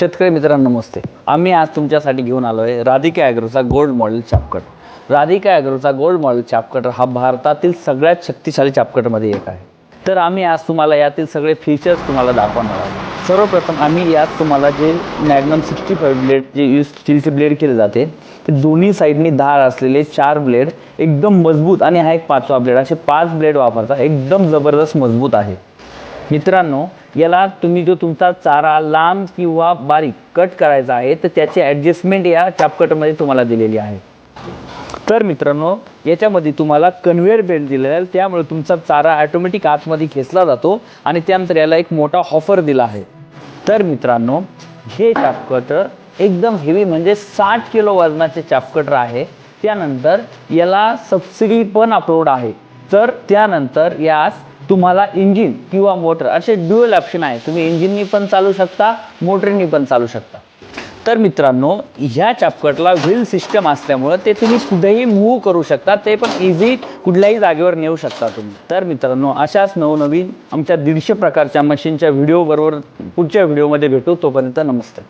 शेतकरी मित्रांनो नमस्ते. आम्ही आज तुमच्यासाठी घेऊन आलो आहे राधिका ॲग्रोचा गोल्ड मॉडेल चापकट. राधिका ॲग्रोचा गोल्ड मॉडेल चापकट हा भारतातील सगळ्यात शक्तिशाली चापकटमध्ये एक आहे. तर आम्ही आज तुम्हाला यातील सगळे फीचर्स तुम्हाला दाखवणार आहोत. सर्वप्रथम आम्ही यात तुम्हाला जे मॅग्नम 65 ब्लेड जे यूज स्टीलचे ब्लेड केले जाते ते दोन्ही साईडनी धार असलेले 4 ब्लेड एकदम मजबूत आणि हा एक 5वा ब्लेड असे 5 ब्लेड वापरता एकदम जबरदस्त मजबूत आहे. मित्रांनो याला तुम्ही जो तुमचा चारा लांब किंवा बारीक कट करायचा आहे तर त्याची ॲडजस्टमेंट या चापकटमध्ये तुम्हाला दिलेली आहे. तर मित्रांनो याच्यामध्ये तुम्हाला कन्व्हेअर बेल्ट दिलेला आहे, त्यामुळे तुमचा चारा ऑटोमॅटिक आतमध्ये खेचला जातो आणि त्यानंतर याला एक मोठा हॉफर दिला आहे. तर मित्रांनो हे चापकट एकदम हेवी म्हणजे 60 किलो वजनाचे चापकटर आहे. त्यानंतर याला सबसिडी पण अप्रूव्ड आहे. तर त्यानंतर यास तुम्हाला इंजिन किंवा मोटर असे ड्युअल ऑप्शन आहे. तुम्ही इंजिननी पण चालू शकता, मोटरनी पण चालू शकता. तर मित्रांनो ह्या चापकटला व्हील सिस्टम असल्यामुळे ते तुम्ही कुठेही मूव्ह करू शकता, ते पण इझी कुठल्याही जागेवर नेऊ शकता तुम्ही. तर मित्रांनो अशाच नवनवीन आमच्या 150 प्रकारच्या मशीनच्या व्हिडिओ बरोबर पुढच्या व्हिडिओमध्ये भेटू. तोपर्यंत नमस्ते.